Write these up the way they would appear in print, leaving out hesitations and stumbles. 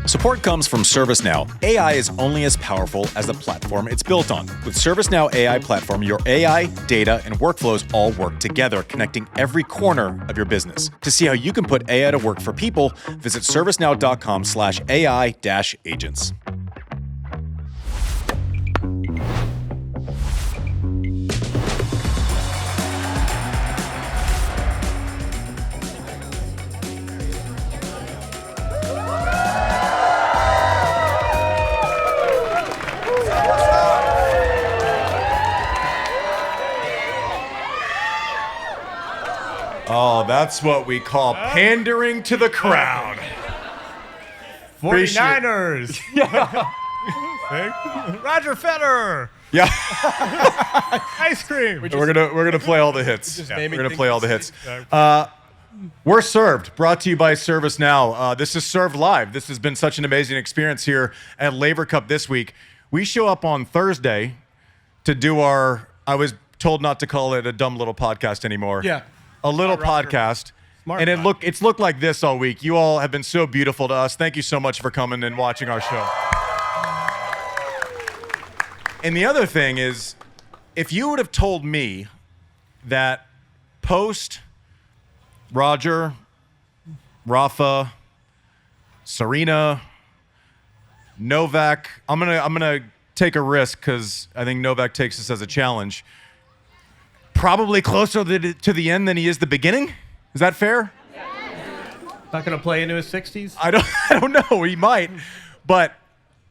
Support comes from ServiceNow. AI is only as powerful as the platform it's built on. With ServiceNow AI platform, your AI, data, and workflows all work together, connecting every corner of your business. To see how you can put AI to work for people, visit servicenow.com/AI-agents. Oh, that's what we call pandering to the crowd. 49ers. Roger Federer. Yeah. Ice cream. We're gonna play all the hits. We're gonna play all the hits. We're served. Brought to you by ServiceNow. This is served live. This has been such an amazing experience here at Laver Cup this week. We show up on Thursday to do our. I was told not to call it a dumb little podcast anymore. Yeah. A little podcast. And it's looked like this all week. You all have been so beautiful to us. Thank you so much for coming and watching our show. And the other thing is, if you would have told me that post Roger, Rafa, Serena, Novak, I'm gonna take a risk because I think Novak takes this as a challenge. Probably closer to the end than he is the beginning. Is that fair? Not going to play into his 60s? I don't know. He might. But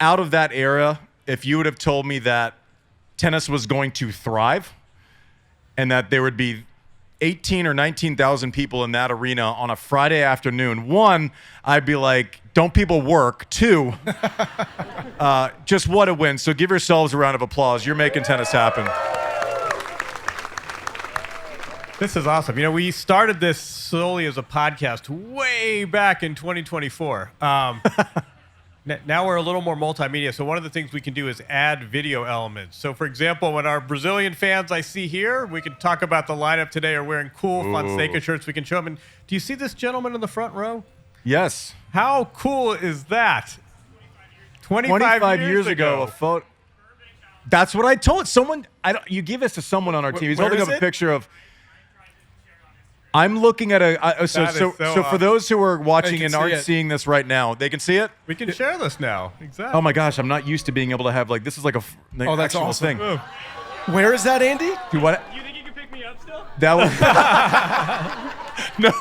out of that era, if you would have told me that tennis was going to thrive and that there would be 18 or 19,000 people in that arena on a Friday afternoon, one, I'd be like, don't people work? Two, just what a win. So give yourselves a round of applause. You're making tennis happen. This is awesome. You know, we started this solely as a podcast way back in 2024. Now we're a little more multimedia. So one of the things we can do is add video elements. So, for example, when our Brazilian fans I see here, we can talk about the lineup today are wearing cool Fonseca shirts. We can show them. And do you see this gentleman in the front row? Yes. How cool is that? 25 years ago, a photo. That's what I told someone. You give this to someone on our team. He's holding up a picture of. I'm looking at so for those who are watching and aren't seeing this right now, they can see it? We can share this now. Exactly. Oh my gosh, I'm not used to being able to have this is like a that's awesome. thing. Where is that, Andy? What? You think you can pick me up still? That was No,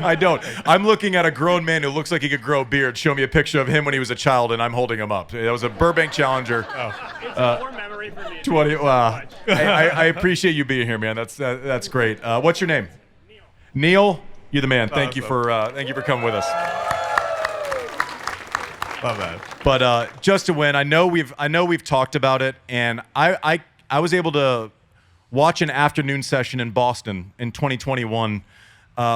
I don't. I'm looking at a grown man who looks like he could grow a beard. Show me a picture of him when he was a child, and I'm holding him up. That was a Burbank Challenger. It's a core memory for me. 20. Wow. I appreciate you being here, man. That's great. What's your name? Neil, you're the man. Thank you for coming with us. Love that. But just to win, I know we've talked about it, and I was able to watch an afternoon session in Boston in 2021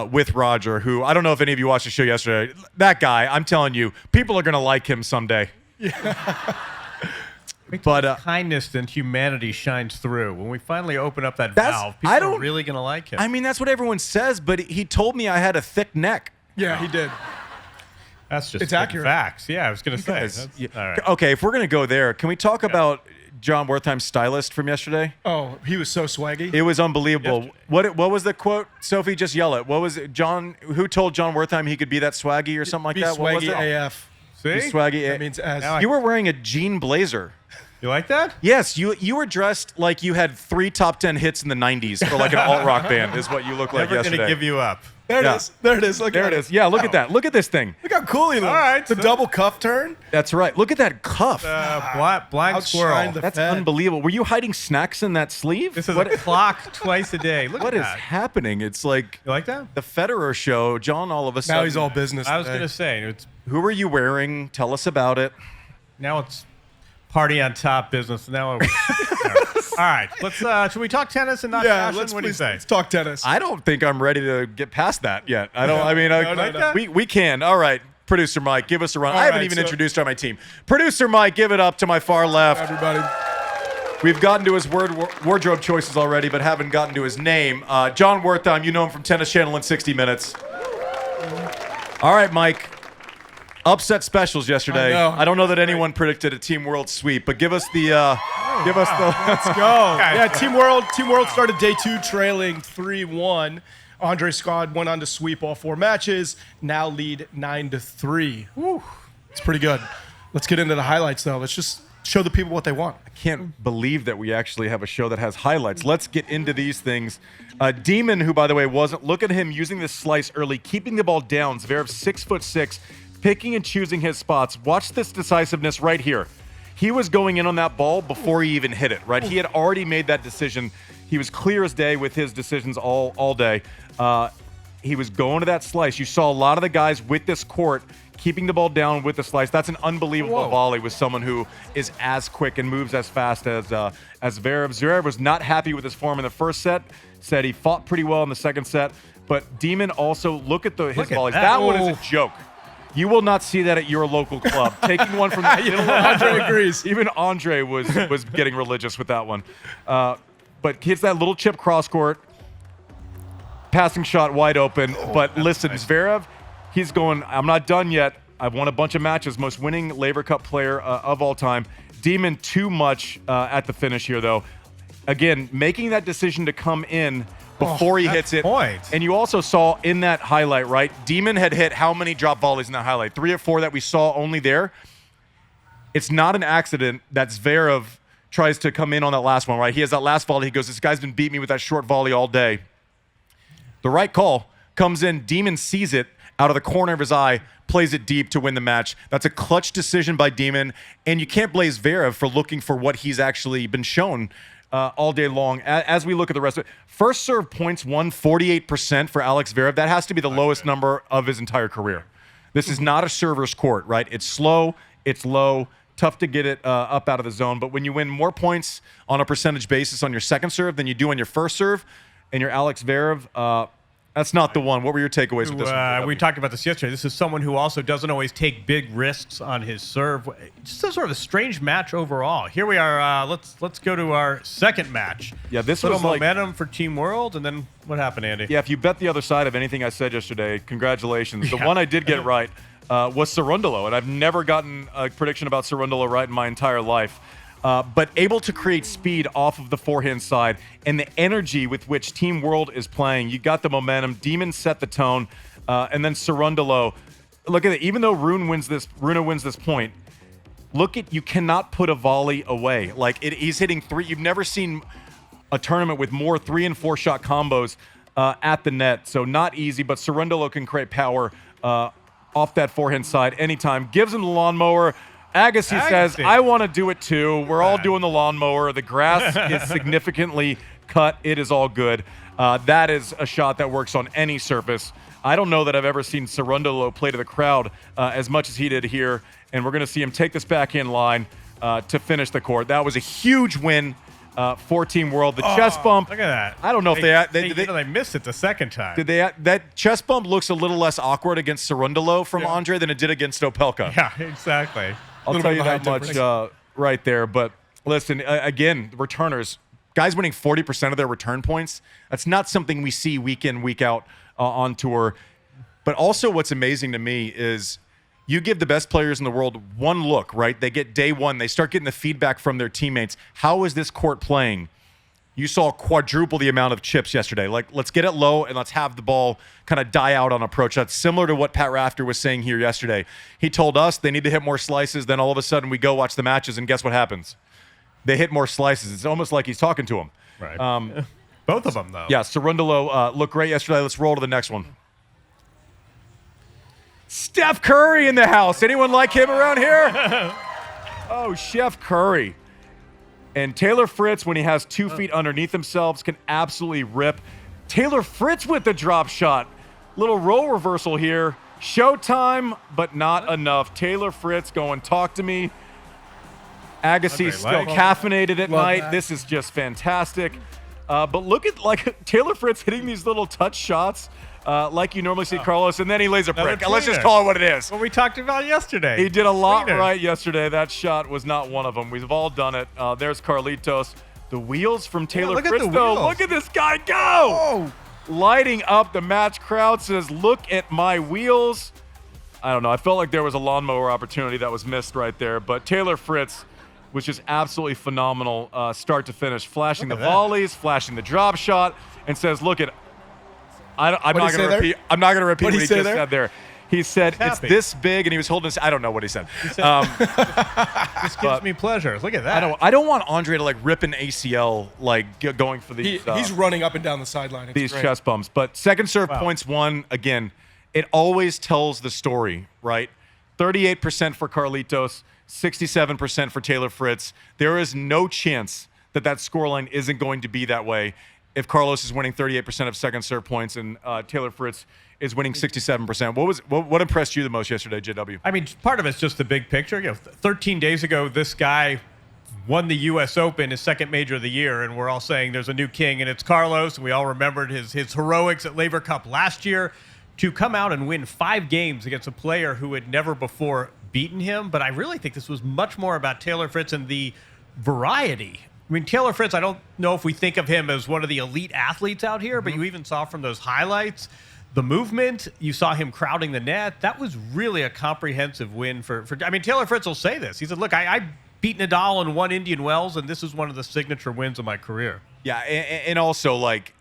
with Roger, who I don't know if any of you watched the show yesterday. That guy, I'm telling you, people are gonna like him someday. Yeah. But kindness and humanity shines through. When we finally open up that valve, people are really going to like him. I mean, that's what everyone says, but he told me I had a thick neck. Yeah, he did. That's just accurate. Facts. Yeah, I was going to say. All right. Okay, if we're going to go there, can we talk about John Wertheim's stylist from yesterday? Oh, he was so swaggy. It was unbelievable. What was the quote? Sophie, just yell it. What was it? Who told John Wertheim he could be that swaggy or something like that? Swaggy what was it? AF. See? Be swaggy. That means as. You were wearing a jean blazer. You like that? Yes, you were dressed like you had 3 top 10 hits in the 90s for like an alt-rock band is what you look like Never yesterday. Never going to give you up. There it is. There it is. Look there it is. Yeah, look at that. Look at this thing. Look how cool he looks. All right. The double cuff turn. That's right. Look at that cuff. Blind squirrel. That's unbelievable. Were you hiding snacks in that sleeve? This is a clock twice a day. Look what at is that. happening? It's like You like that? the Federer show. John, all of a sudden. Now he's all business. I was going to say. Who are you wearing? Tell us about it. Now it's party on top business. Now, all right. Let's. Should we talk tennis and not fashion? What do you say? Let's talk tennis. I don't think I'm ready to get past that yet. I don't. I mean, No. we can. All right, producer Mike, give us a run. I haven't even introduced my team. Producer Mike, give it up to my far left. Everybody. We've gotten to his wardrobe choices already, but haven't gotten to his name. John Wertheim, you know him from Tennis Channel in 60 Minutes. All right, Mike. Upset specials yesterday. I don't know that anyone predicted a Team World sweep, but give us the. Let's go. Yeah, Team World started day 2 trailing 3-1. Andre's squad went on to sweep all 4 matches. Now lead 9-3. Woo. It's pretty good. Let's get into the highlights though. Let's just show the people what they want. I can't believe that we actually have a show that has highlights. Let's get into these things. Demon, who by the way wasn't. Look at him using this slice early, keeping the ball down. Zverev 6'6", picking and choosing his spots. Watch this decisiveness right here. He was going in on that ball before he even hit it, right? He had already made that decision. He was clear as day with his decisions all day. He was going to that slice. You saw a lot of the guys with this court keeping the ball down with the slice. That's an unbelievable volley with someone who is as quick and moves as fast as Zverev. Zverev was not happy with his form in the first set. Said he fought pretty well in the second set. But Demon also, look at his volleys. That one is a joke. You will not see that at your local club. Taking one from the middle. Andre agrees. Even Andre was getting religious with that one. But hits that little chip cross court. Passing shot wide open. But listen, Zverev, he's going, I'm not done yet. I've won a bunch of matches. Most winning Laver Cup player of all time. Demon too much at the finish here, though. Again, making that decision to come in before he hits it. And you also saw in that highlight, right? Demon had hit how many drop volleys in that highlight? 3 or 4 that we saw only there. It's not an accident that Zverev tries to come in on that last one, right? He has that last volley. He goes, this guy's been beating me with that short volley all day. The right call comes in. Demon sees it out of the corner of his eye, plays it deep to win the match. That's a clutch decision by Demon. And you can't blame Zverev for looking for what he's actually been shown all day long. As we look at the rest of it, first serve points won 48% for Alex Zverev. That has to be the lowest number of his entire career. This is not a server's court, right? It's slow, it's low, tough to get it up out of the zone. But when you win more points on a percentage basis on your second serve than you do on your first serve, and you're Alex Zverev, that's not the one. What were your takeaways with this one? We talked about this yesterday. This is someone who also doesn't always take big risks on his serve. Just a sort of a strange match overall. Here we are. Let's go to our second match. Yeah, this little was like momentum for Team World, and then what happened, Andy? Yeah, if you bet the other side of anything I said yesterday, congratulations. The one I did get right was Cerundolo, and I've never gotten a prediction about Cerundolo right in my entire life. But able to create speed off of the forehand side and the energy with which Team World is playing. You got the momentum. Demon set the tone. And then Cerundolo. Look at it. Even though Rune wins this point, look at, you cannot put a volley away. Like he's hitting 3. You've never seen a tournament with more 3- and 4-shot combos at the net. So not easy, but Cerundolo can create power off that forehand side anytime. Gives him the lawnmower. Agassi says, I want to do it too. We're all doing the lawnmower. The grass is significantly cut. It is all good. That is a shot that works on any surface. I don't know that I've ever seen Cerundolo play to the crowd as much as he did here. And we're going to see him take this backhand line to finish the court. That was a huge win for Team World. The chest bump. Look at that. I don't know if they missed it the second time. Did they? That chest bump looks a little less awkward against Cerundolo from Andre than it did against Opelka. Yeah, exactly. I'll tell you that much right there. But listen, again, returners, guys winning 40% of their return points, that's not something we see week in, week out on tour. But also what's amazing to me is you give the best players in the world one look, right? They get day one. They start getting the feedback from their teammates. How is this court playing? You saw quadruple the amount of chips yesterday. Like, let's get it low and let's have the ball kind of die out on approach. That's similar to what Pat Rafter was saying here yesterday. He told us they need to hit more slices. Then all of a sudden we go watch the matches, and guess what happens? They hit more slices. It's almost like he's talking to them. Right. Both of them, though. Yeah, Cerundolo looked great yesterday. Let's roll to the next one. Steph Curry in the house. Anyone like him around here? Oh, Chef Curry. And Taylor Fritz, when he has 2 feet underneath themselves, can absolutely rip. Taylor Fritz with the drop shot. Little role reversal here. Showtime, but not enough. Taylor Fritz going, talk to me. Agassi still caffeinated at night. That. This is just fantastic. But look at Taylor Fritz hitting these little touch shots like you normally see Carlos, and then he lays a brick. Let's just call it what it is. What we talked about yesterday. He did a lot right yesterday. That shot was not one of them. We've all done it. There's Carlitos. The wheels from Taylor Fritz, though. Look at this guy go. Lighting up the match crowd, says, look at my wheels. I don't know. I felt like there was a lawnmower opportunity that was missed right there. But Taylor Fritz was just absolutely phenomenal start to finish, flashing the volleys, flashing the drop shot, and says, look at I'm not going to repeat what he just said there. He said, it's this big, and he was holding his, I don't know what he said. This gives me pleasure. Look at that. I don't want Andre to like rip an ACL going for these. He's running up and down the sideline. These chest bumps. But second serve points won, again, it always tells the story, right? 38% for Carlitos, 67% for Taylor Fritz. There is no chance that scoreline isn't going to be that way if Carlos is winning 38% of second serve points and Taylor Fritz is winning 67%. What impressed you the most yesterday, JW? I mean, part of it's just the big picture. 13 days ago, this guy won the U.S. Open, his second major of the year, and we're all saying there's a new king, and it's Carlos. And we all remembered his heroics at Laver Cup last year. To come out and win 5 games against a player who had never before beaten him. But I really think this was much more about Taylor Fritz and the variety. I mean, Taylor Fritz, I don't know if we think of him as one of the elite athletes out here, but you even saw from those highlights the movement. You saw him crowding the net. That was really a comprehensive win for I mean, Taylor Fritz will say this. He said, look, I beat Nadal and won Indian Wells, and this is one of the signature wins of my career. Yeah, and also, like,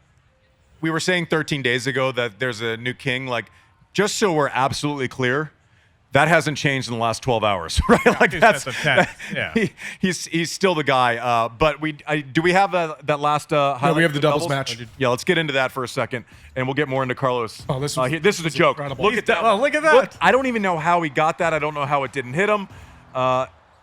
we were saying 13 days ago that there's a new king. Like, just so we're absolutely clear, that hasn't changed in the last 12 hours, right? Like he's still the guy. But do we have that last highlight? No, we have the doubles match. Yeah, let's get into that for a second, and we'll get more into Carlos. Oh, this is a joke. Incredible. Look at that! Oh, look at that! Look, I don't even know how he got that. I don't know how it didn't hit him.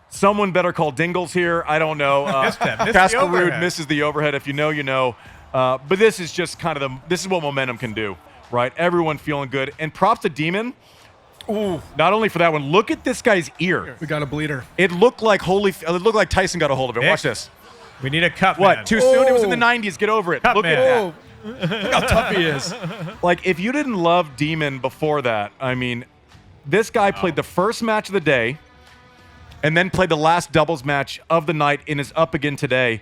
Someone better call Dingles here. I don't know. Cascarud misses the overhead. If you know, you know. But this is just kind of this is what momentum can do, right? Everyone feeling good. And props to Demon. Ooh. Not only for that one, look at this guy's ear. We got a bleeder. It looked like Tyson got a hold of it. Watch this. We need a cup What? man. Too soon? It was in the 90s. Get over it. Look at that. Look how tough he is. Like, if you didn't love Demon before that, I mean, this guy played the first match of the day and then played the last doubles match of the night and is up again today.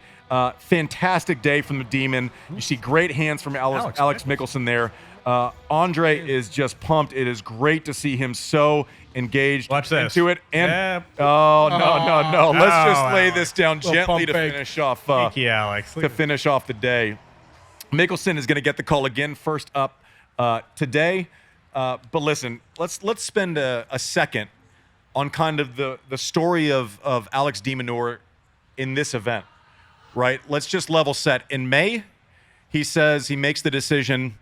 Fantastic day from the Demon. You see great hands from Alex Mickelson there. Andre is just pumped. It is great to see him so engaged into it. And no. Let's just lay this down gently to finish off. Thank you, Alex. To finish off the day. Mickelson is going to get the call again first up today. But listen, let's spend a second on kind of the story of Alex de Minaur in this event, right? Let's just level set. In May, he says he makes the decision,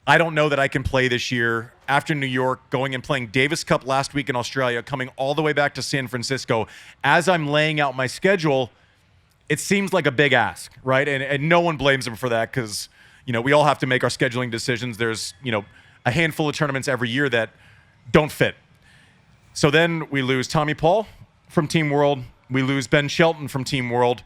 I don't know that I can play this year. After New York, going and playing Davis Cup last week in Australia, coming all the way back to San Francisco, as I'm laying out my schedule, it seems like a big ask, right? And no one blames him for that because, we all have to make our scheduling decisions. There's, a handful of tournaments every year that don't fit. So then we lose Tommy Paul from Team World. We lose Ben Shelton from Team World.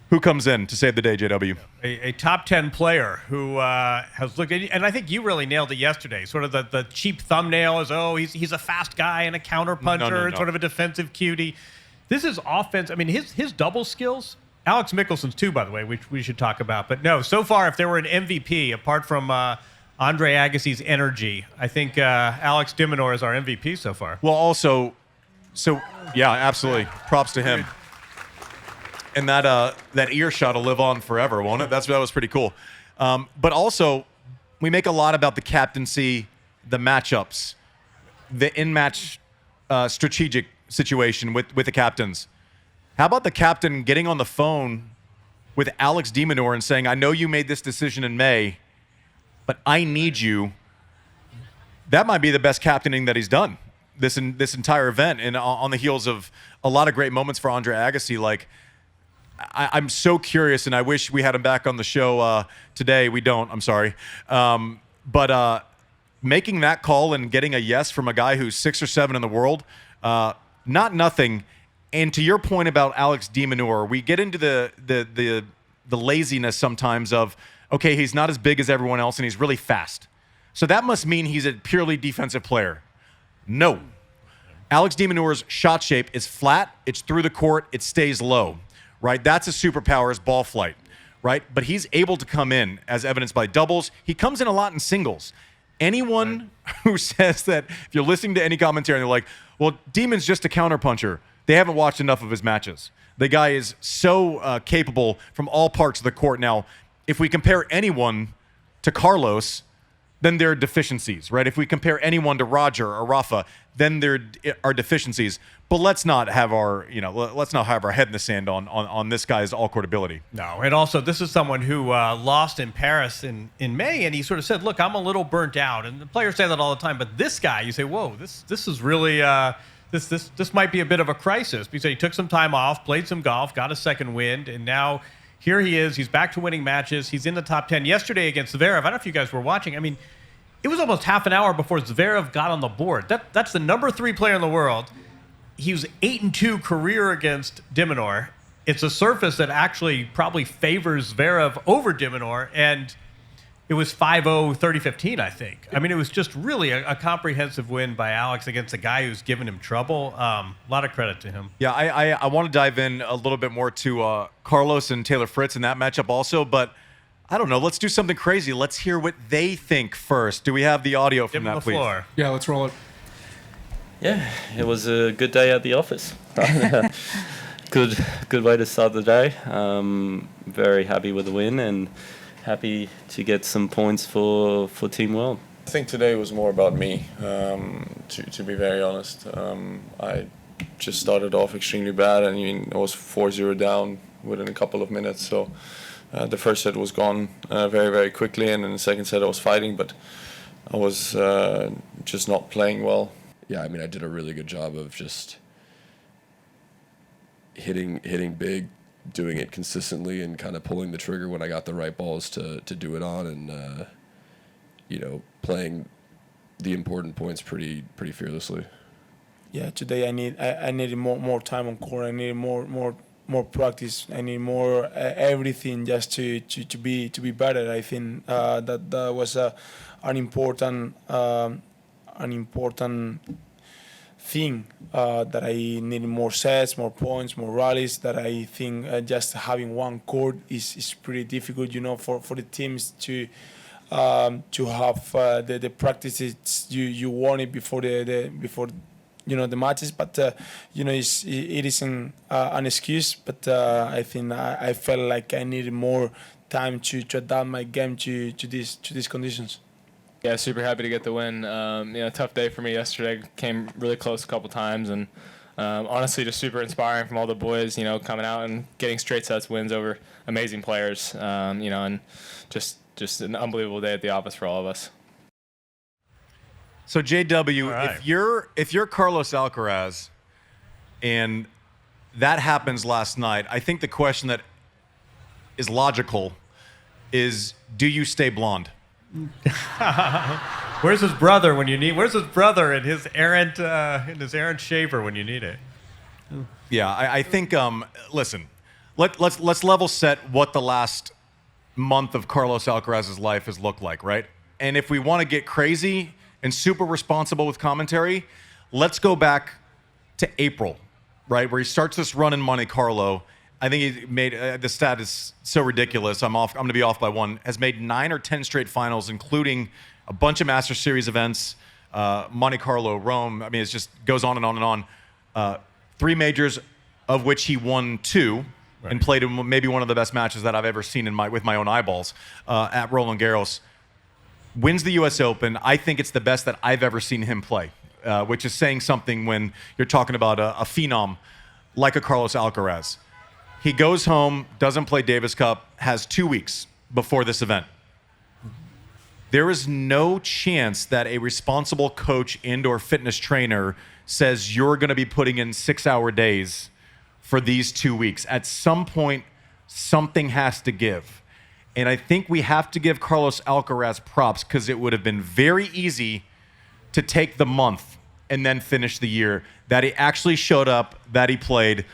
Who comes in to save the day, JW? A top 10 player who has looked at, and I think you really nailed it yesterday. Sort of the cheap thumbnail is, he's a fast guy and a counter puncher and sort of a defensive cutie. This is offense. I mean, his double skills, Alex Mickelson's too, by the way, which we should talk about. But no, so far, if there were an MVP, apart from Andre Agassi's energy, I think Alex de Minaur is our MVP so far. Well, also, yeah, absolutely. Props to him. And that earshot will live on forever, won't it? That was pretty cool. But also, we make a lot about the captaincy, the matchups, the in-match strategic situation with the captains. How about the captain getting on the phone with Alex de Minaur and saying, I know you made this decision in May, but I need you. That might be the best captaining that he's done this entire event. And on the heels of a lot of great moments for Andre Agassi, like, I'm so curious, and I wish we had him back on the show today. We don't. I'm sorry. But making that call and getting a yes from a guy who's 6 or 7 in the world, not nothing. And to your point about Alex de Minaur, we get into the laziness sometimes of, okay, he's not as big as everyone else, and he's really fast. So that must mean he's a purely defensive player. No. Alex de Minaur's shot shape is flat. It's through the court. It stays low. Right? That's a superpower, is ball flight, right? But he's able to come in, as evidenced by doubles. He comes in a lot in singles. anyone who says that, if you're listening to any commentary and they're like, well, Demon's just a counterpuncher, they haven't watched enough of his matches. The guy is so capable from all parts of the court. Now, if we compare anyone to Carlos, then there are deficiencies, right? If we compare anyone to Roger or Rafa, then there are deficiencies. But let's not have our head in the sand on this guy's all-court ability. No, and also this is someone who lost in Paris in May, and he sort of said, "Look, I'm a little burnt out." And the players say that all the time, but this guy, you say, "Whoa, this is really this might be a bit of a crisis." Because he took some time off, played some golf, got a second wind, and now here he is. He's back to winning matches. He's in the top 10 yesterday against Zverev. I don't know if you guys were watching. I mean, it was almost half an hour before Zverev got on the board. That's the number 3 player in the world. He was 8-2 career against de Minaur. It's a surface that actually probably favors Zverev over de Minaur, and it was 5-0, 30-15, I think. I mean, it was just really a comprehensive win by Alex against a guy who's given him trouble. A lot of credit to him. Yeah, I want to dive in a little bit more to Carlos and Taylor Fritz in that matchup also, but I don't know. Let's do something crazy. Let's hear what they think first. Do we have the audio from that, please? Floor. Yeah, let's roll it. Yeah, it was a good day at the office. Good way to start the day. Very happy with the win and happy to get some points for Team World. I think today was more about me, to be very honest. I just started off extremely bad, and I was 4-0 down within a couple of minutes. So the first set was gone very, very quickly, and in the second set I was fighting, but I was just not playing well. Yeah, I mean, I did a really good job of just hitting big, doing it consistently, and kind of pulling the trigger when I got the right balls to do it on, and playing the important points pretty fearlessly. Yeah, today I needed more time on court. I needed more practice. I need more everything just to be better. I think that was an important thing, that I need more sets, more points, more rallies. That I think just having one court is pretty difficult, for the teams to have the practices you want it before the matches. But it isn't an excuse. But I think I felt like I needed more time to adapt my game to these conditions. Yeah, super happy to get the win. Tough day for me yesterday. Came really close a couple times, and honestly, just super inspiring from all the boys. Coming out and getting straight sets wins over amazing players. And just an unbelievable day at the office for all of us. So JW, right. if you're Carlos Alcaraz, and that happens last night, I think the question that is logical is, do you stay blonde? Where's his brother when you need? Where's his brother and his errant shaver when you need it? Yeah, I think. Listen, let's level set what the last month of Carlos Alcaraz's life has looked like, right? And if we want to get crazy and super responsible with commentary, let's go back to April, right, where he starts this run in Monte Carlo. I think he made the stat is so ridiculous. I'm going to be off by one. Has made 9 or 10 straight finals, including a bunch of Master Series events, Monte Carlo, Rome. I mean, it just goes on and on and on. 3 majors, of which he won 2, right, and played in maybe one of the best matches that I've ever seen with my own eyeballs at Roland Garros. Wins the U.S. Open. I think it's the best that I've ever seen him play, which is saying something when you're talking about a phenom like a Carlos Alcaraz. He goes home, doesn't play Davis Cup, has 2 weeks before this event. There is no chance that a responsible coach and/or fitness trainer says you're going to be putting in 6-hour days for these 2 weeks. At some point, something has to give. And I think we have to give Carlos Alcaraz props, because it would have been very easy to take the month and then finish the year, that he actually showed up, that he played,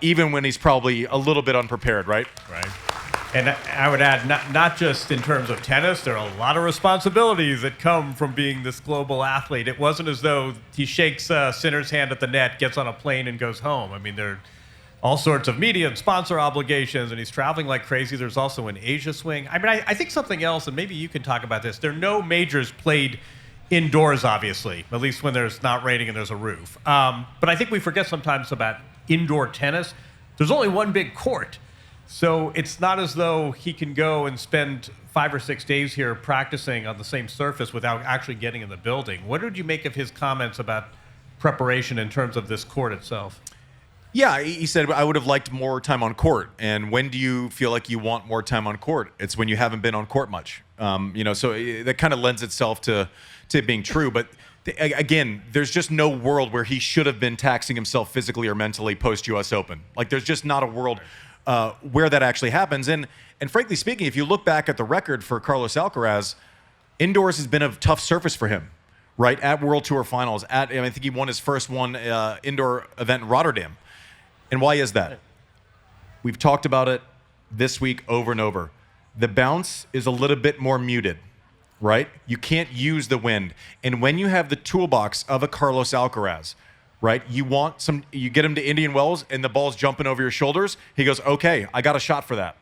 even when he's probably a little bit unprepared, right? Right. And I would add, not just in terms of tennis, there are a lot of responsibilities that come from being this global athlete. It wasn't as though he shakes Sinner's hand at the net, gets on a plane, and goes home. I mean, there all sorts of media and sponsor obligations, and he's traveling like crazy. There's also an Asia swing. I mean, I think something else, and maybe you can talk about this. There are no majors played indoors, obviously, at least when there's not raining and there's a roof. But I think we forget sometimes about indoor tennis. There's only one big court. So it's not as though he can go and spend 5 or 6 days here practicing on the same surface without actually getting in the building. What did you make of his comments about preparation in terms of this court itself? Yeah, he said, I would have liked more time on court. And when do you feel like you want more time on court? It's when you haven't been on court much. So that kind of lends itself to it being true. But again, there's just no world where he should have been taxing himself physically or mentally post-US Open. Like, there's just not a world where that actually happens. And frankly speaking, if you look back at the record for Carlos Alcaraz, indoors has been a tough surface for him, right? At World Tour Finals, I think he won his first indoor event in Rotterdam. And why is that? We've talked about it this week over and over. The bounce is a little bit more muted, right? You can't use the wind. And when you have the toolbox of a Carlos Alcaraz, right, you get him to Indian Wells and the ball's jumping over your shoulders. He goes, okay, I got a shot for that,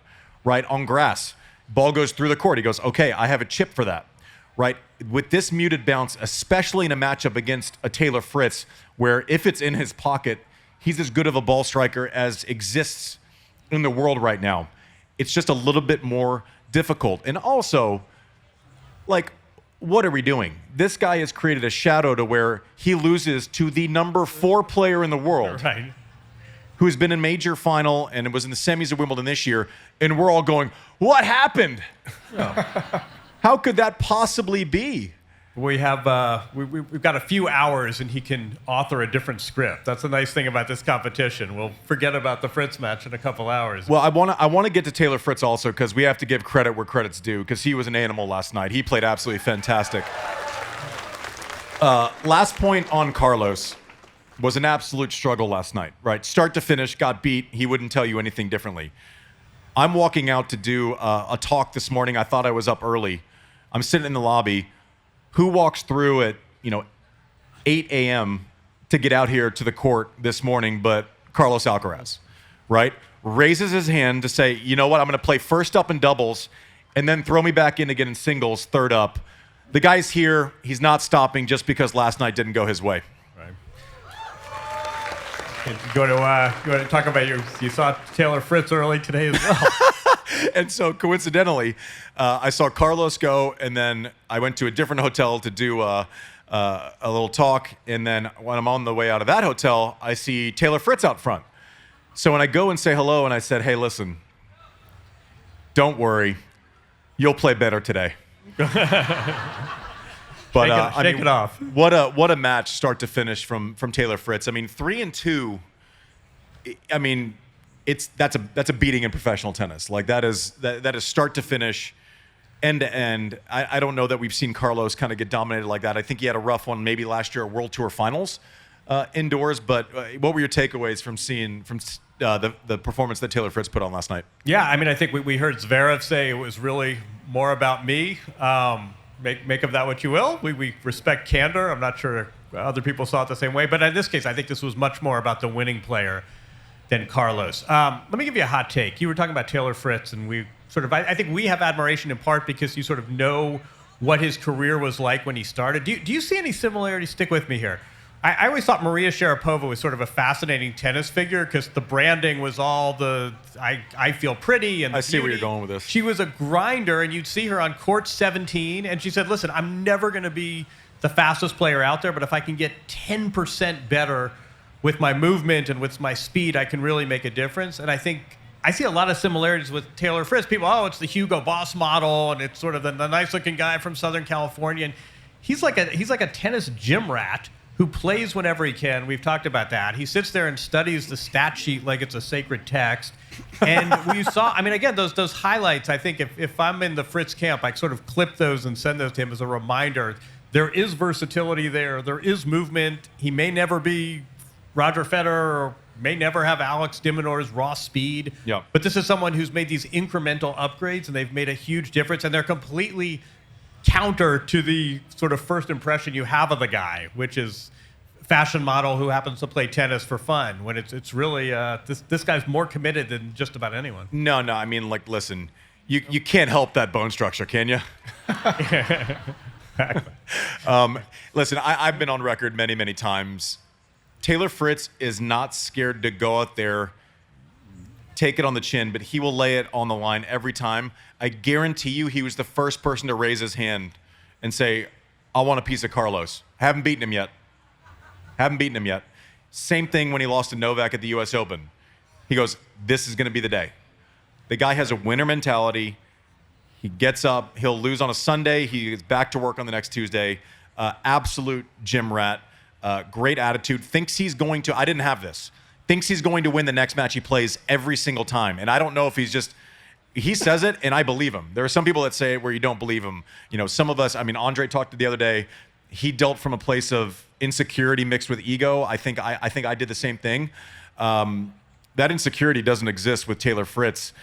right? On grass, ball goes through the court. He goes, okay, I have a chip for that, right? With this muted bounce, especially in a matchup against a Taylor Fritz, where if it's in his pocket, he's as good of a ball striker as exists in the world right now. It's just a little bit more difficult. And also, like, what are we doing? This guy has created a shadow to where he loses to the number 4 player in the world, Right. who's been in major final and was in the semis of Wimbledon this year, and we're all going, what happened? How could that possibly be? We have we've got a few hours, and he can author a different script. That's the nice thing about this competition. We'll forget about the Fritz match in a couple hours. Well, I want to get to Taylor Fritz also, because we have to give credit where credit's due, because he was an animal last night. He played absolutely fantastic. Last point on Carlos was an absolute struggle last night, right? Start to finish, got beat. He wouldn't tell you anything differently. I'm walking out to do a talk this morning. I thought I was up early. I'm sitting in the lobby. Who walks through at 8 a.m. to get out here to the court this morning but Carlos Alcaraz, right? Raises his hand to say, you know what, I'm going to play first up in doubles and then throw me back in again in singles, third up. The guy's here. He's not stopping just because last night didn't go his way. Right. You want to talk about you saw Taylor Fritz early today as well. And so coincidentally, I saw Carlos go, and then I went to a different hotel to do a little talk. And then when I'm on the way out of that hotel, I see Taylor Fritz out front. So when I go and say hello, and I said, hey, listen, don't worry, you'll play better today. But shake it off. What a match, start to finish from Taylor Fritz. I mean, 3-2. I mean, that's a beating in professional tennis. Like that is start to finish, end to end. I don't know that we've seen Carlos kind of get dominated like that. I think he had a rough one maybe last year at World Tour Finals indoors. But what were your takeaways from seeing the performance that Taylor Fritz put on last night? Yeah, I mean, I think we heard Zverev say it was really more about me. Make of that what you will. We respect candor. I'm not sure other people saw it the same way. But in this case, I think this was much more about the winning player than Carlos. Let me give you a hot take. You were talking about Taylor Fritz, and I think we have admiration in part because you sort of know what his career was like when he started. Do you see any similarities? Stick with me here. I always thought Maria Sharapova was sort of a fascinating tennis figure because the branding was all I feel pretty and I see where you're going with this. She was a grinder, and you'd see her on court 17, and she said, listen, I'm never going to be the fastest player out there, but if I can get 10% better with my movement and with my speed, I can really make a difference. And I think I see a lot of similarities with Taylor Fritz. People, it's the Hugo Boss model, and it's sort of the nice-looking guy from Southern California. And he's like a tennis gym rat who plays whenever he can. We've talked about that. He sits there and studies the stat sheet like it's a sacred text. And we saw, I mean, again, those highlights, I think if I'm in the Fritz camp, I sort of clip those and send those to him as a reminder. There is versatility there. There is movement. He may never be Roger Federer, or may never have Alex de Minaur's raw speed. Yeah. But this is someone who's made these incremental upgrades, and they've made a huge difference, and they're completely counter to the sort of first impression you have of the guy, which is fashion model who happens to play tennis for fun. When it's really this guy's more committed than just about anyone. No. I mean, like, listen, you can't help that bone structure, can you? Listen, I've been on record many times. Taylor Fritz is not scared to go out there, take it on the chin, but he will lay it on the line every time. I guarantee you he was the first person to raise his hand and say, I want a piece of Carlos. Haven't beaten him yet. Same thing when he lost to Novak at the U.S. Open. He goes, this is going to be the day. The guy has a winner mentality. He gets up. He'll lose on a Sunday. He is back to work on the next Tuesday. Absolute gym rat. Great attitude. Thinks he's going to, I didn't have this, thinks he's going to win the next match he plays every single time. And I don't know if he says it, and I believe him. There are some people that say it where you don't believe him. You know, some of us, I mean, Andre talked the other day, he dealt from a place of insecurity mixed with ego. I think I did the same thing. That insecurity doesn't exist with Taylor Fritz,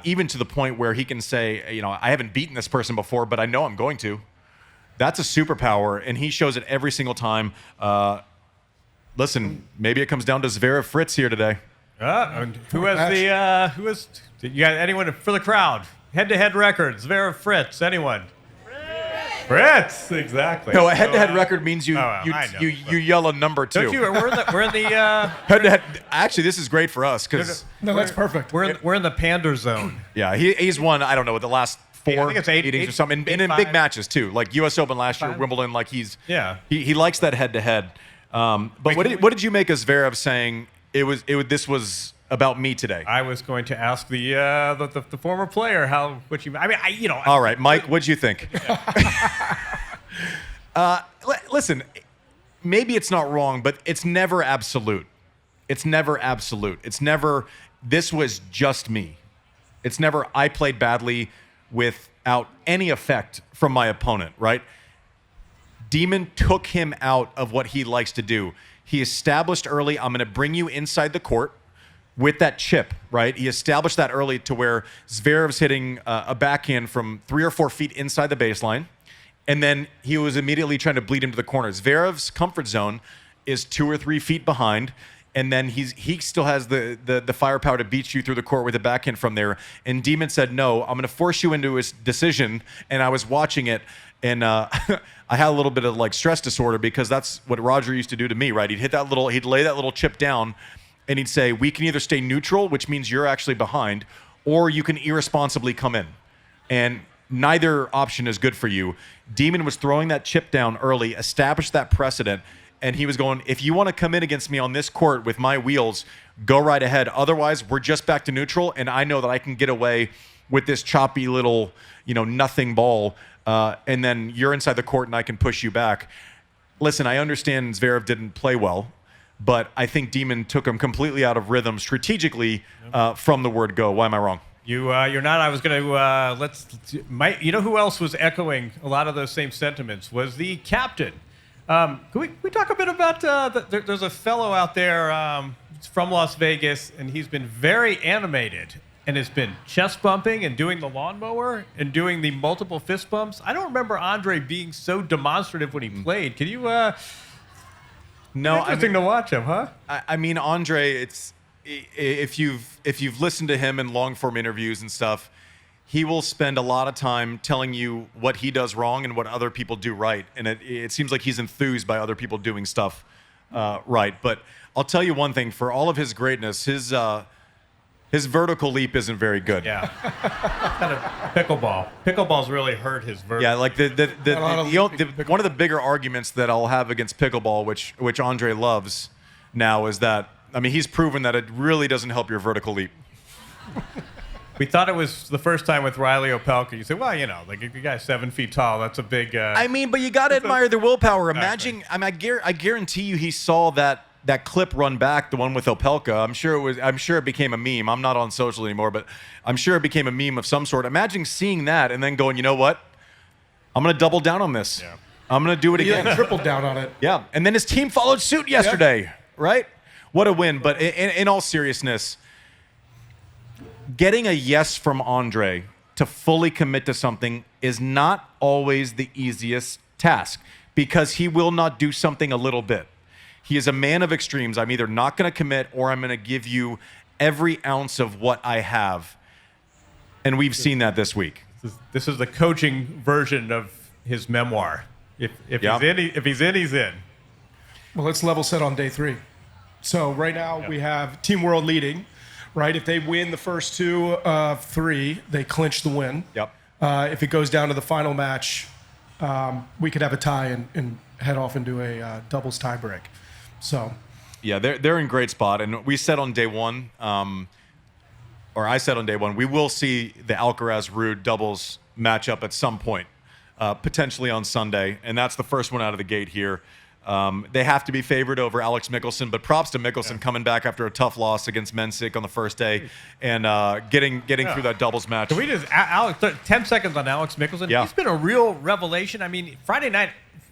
even to the point where he can say, you know, I haven't beaten this person before, but I know I'm going to. That's a superpower, and he shows it every single time. Listen, maybe it comes down to Zverev Fritz here today. And who has you got anyone for the crowd? Head-to-head record, Zverev Fritz, anyone? Fritz, exactly. No, a head-to-head record means you yell a number 2. Don't you? We're in the head-to-head. Actually, this is great for us because that's perfect. We're in the pander zone. Yeah, he's won. I don't know the last 4 I think it's meetings or something, and in big matches too, like U.S. Open last year, Wimbledon. Like he likes that head-to-head. But what did you make of Zverev saying this was about me today? I was going to ask the former player what you. I mean, All right, Mike, what'd you think? Listen, maybe it's not wrong, but it's never absolute. It's never this was just me. It's never I played badly without any effect from my opponent, right? Demon took him out of what he likes to do. He established early, I'm going to bring you inside the court with that chip, right? He established that early to where Zverev's hitting a backhand from 3 or 4 feet inside the baseline. And then he was immediately trying to bleed him to the corner. Zverev's comfort zone is 2 or 3 feet behind. And then he still has the firepower to beat you through the court with a backhand from there. And Demon said, no, I'm going to force you into his decision. And I was watching it, and I had a little bit of like stress disorder because that's what Roger used to do to me, right? He'd lay that little chip down, and he'd say, we can either stay neutral, which means you're actually behind, or you can irresponsibly come in. And neither option is good for you. Demon was throwing that chip down early, established that precedent, and he was going, if you want to come in against me on this court with my wheels, go right ahead. Otherwise, we're just back to neutral, and I know that I can get away with this choppy little, nothing ball, and then you're inside the court and I can push you back. Listen, I understand Zverev didn't play well, but I think Demon took him completely out of rhythm strategically from the word go. Why am I wrong? You're not. I was going to you know who else was echoing a lot of those same sentiments was the captain. Can we talk a bit about there's a fellow out there from Las Vegas, and he's been very animated and has been chest bumping and doing the lawnmower and doing the multiple fist bumps. I don't remember Andre being so demonstrative when he played. Can you? No, interesting to watch him, huh? I mean, Andre, it's if you've listened to him in long form interviews and stuff, he will spend a lot of time telling you what he does wrong and what other people do right. And it seems like he's enthused by other people doing stuff right. But I'll tell you one thing, for all of his greatness, his vertical leap isn't very good. Yeah. Kind of pickleball. Pickleball's really hurt his vertical. Yeah, like one of the bigger arguments that I'll have against pickleball, which Andre loves now, is that, I mean, he's proven that it really doesn't help your vertical leap. We thought it was the first time with Riley Opelka. You say, well, like if you guy's 7 feet tall, that's a big. I mean, but you got to admire their willpower. Imagine, I guarantee you, he saw that clip run back, the one with Opelka. I'm sure it became a meme. I'm not on social anymore, but I'm sure it became a meme of some sort. Imagine seeing that and then going, you know what? I'm going to double down on this. Yeah. I'm going to do it again. Yeah, triple down on it. Yeah, and then his team followed suit yesterday, right? What a win. But in all seriousness, getting a yes from Andre to fully commit to something is not always the easiest task because he will not do something a little bit. He is a man of extremes. I'm either not going to commit or I'm going to give you every ounce of what I have. And we've seen that this week. This is the coaching version of his memoir. If he's in, he's in. Well, let's level set on day 3. So right now we have Team World leading, right? If they win the first 2 of 3, they clinch the win. Yep. If it goes down to the final match, we could have a tie and head off into a doubles tiebreak. So, yeah, they're in great spot. And we said on day 1, or I said on day 1, we will see the Alcaraz-Ruud doubles matchup at some point, potentially on Sunday. And that's the first one out of the gate here. They have to be favored over Alex Mickelson, but props to Mickelson coming back after a tough loss against Mensik on the first day and getting through that doubles match. Can we just, Alex, 10 seconds on Alex Mickelson? Yeah. He's been a real revelation. I mean, Friday night,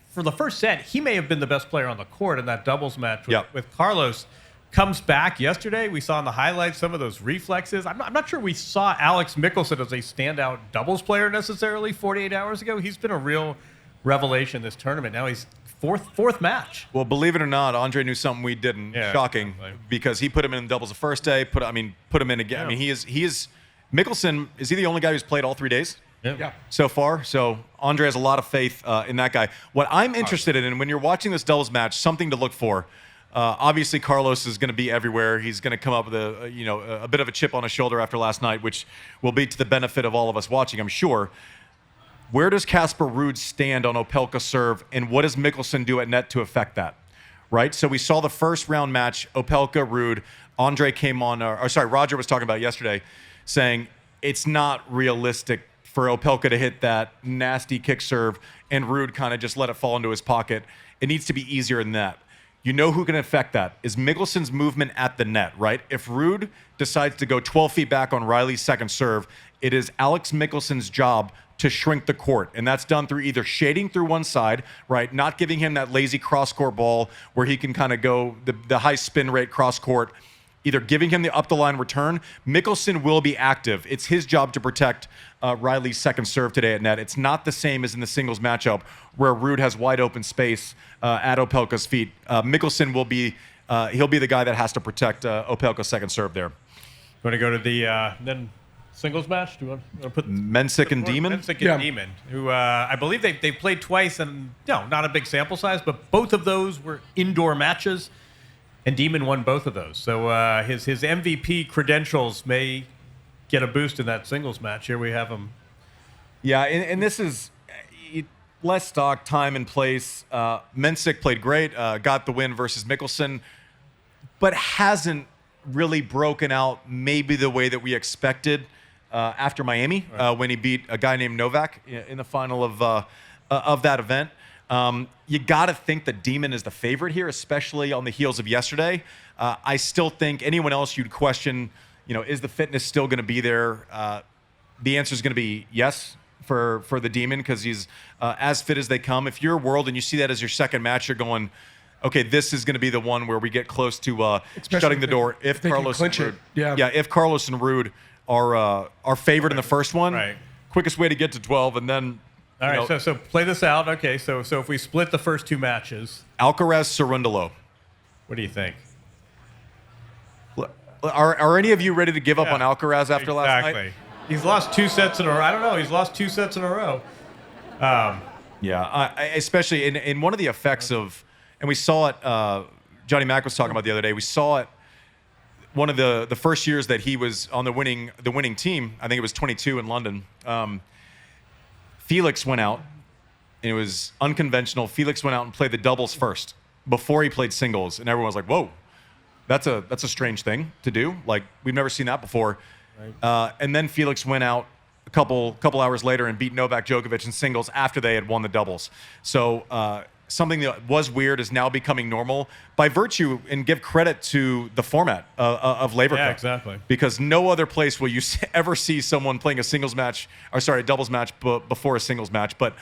for the first set, he may have been the best player on the court in that doubles match with Carlos. Comes back yesterday. We saw in the highlights some of those reflexes. I'm not sure we saw Alex Mickelson as a standout doubles player necessarily 48 hours ago. He's been a real revelation this tournament. Now he's fourth match. Well, believe it or not, Andre knew something we didn't. Yeah, Shocking, exactly. because he put him in doubles the first day. Put him in again. Yeah. I mean, he is Mickelson. Is he the only guy who's played all 3 days? yeah. So far. So Andre has a lot of faith in that guy. What I'm interested in, when you're watching this doubles match, something to look for. Obviously, Carlos is going to be everywhere. He's going to come up with a bit of a chip on his shoulder after last night, which will be to the benefit of all of us watching, I'm sure. Where does Casper Ruud stand on Opelka serve, and what does Mickelson do at net to affect that? Right? So we saw the first round match, Opelka, Ruud. Andre came on, Roger was talking about yesterday, saying it's not realistic for Opelka to hit that nasty kick serve and Ruud kind of just let it fall into his pocket. It needs to be easier than that. You know who can affect that is Mickelson's movement at the net, right? If Ruud decides to go 12 feet back on Riley's second serve, it is Alex Mickelson's job to shrink the court. And that's done through either shading through one side, right? Not giving him that lazy cross-court ball where he can kind of go the high spin rate cross-court, either giving him the up-the-line return. Mickelson will be active. It's his job to protect Riley's second serve today at net. It's not the same as in the singles matchup where Ruud has wide open space at Opelka's feet. Mickelson will be he'll be the guy that has to protect Opelka's second serve there. Want to go to the then singles match? Do you want to put Mensik and Demon? Mensik and Demon, who I believe they played twice, and not a big sample size, but both of those were indoor matches, and Demon won both of those. So his MVP credentials may get a boost in that singles match. Here we have him. Yeah, and this is less stock, time, and place. Mensik played great, got the win versus Mickelson, but hasn't really broken out maybe the way that we expected after Miami when he beat a guy named Novak in the final of that event. You got to think that Demon is the favorite here, especially on the heels of yesterday. I still think anyone else you'd question, is the fitness still going to be there? The answer is going to be yes for the Demon because he's as fit as they come. If you're World and you see that as your second match, you're going, okay, this is going to be the one where we get close to shutting the door. If Carlos and Ruud, if Carlos and Ruud are favored in the first one, quickest way to get to 12, and then. All right, so play this out. Okay, so if we split the first two matches, Alcaraz, Cerundolo. What do you think? Are any of you ready to give up on Alcaraz after last night? Exactly. He's lost 2 sets in a row. I don't know. He's lost 2 sets in a row. Especially in one of the effects of, and we saw it. Johnny Mack was talking about the other day. We saw it. One of the first years that he was on the winning team. I think it was 22 in London. Felix went out, and it was unconventional. Felix went out and played the doubles first before he played singles, and everyone was like, "Whoa, that's a strange thing to do. Like we've never seen that before." Right. And then Felix went out a couple hours later and beat Novak Djokovic in singles after they had won the doubles. So something that was weird is now becoming normal by virtue, and give credit to the format of Laver Cup. Yeah, exactly. Because no other place will you ever see someone playing a doubles match before a singles match. But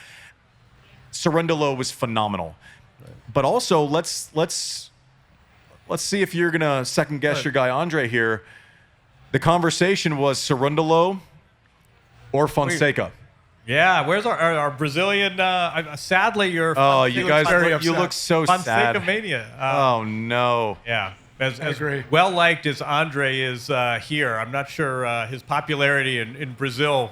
Cerundolo was phenomenal. Right. But also, let's see if you're gonna second guess your guy Andre here. The conversation was Cerundolo or Fonseca. Yeah, where's our Brazilian? Sadly, you're. Oh, you guys, very you upset. look so Fonseca sad. Mania. Oh no. Yeah. As agree. well liked as Andre is here, I'm not sure his popularity in Brazil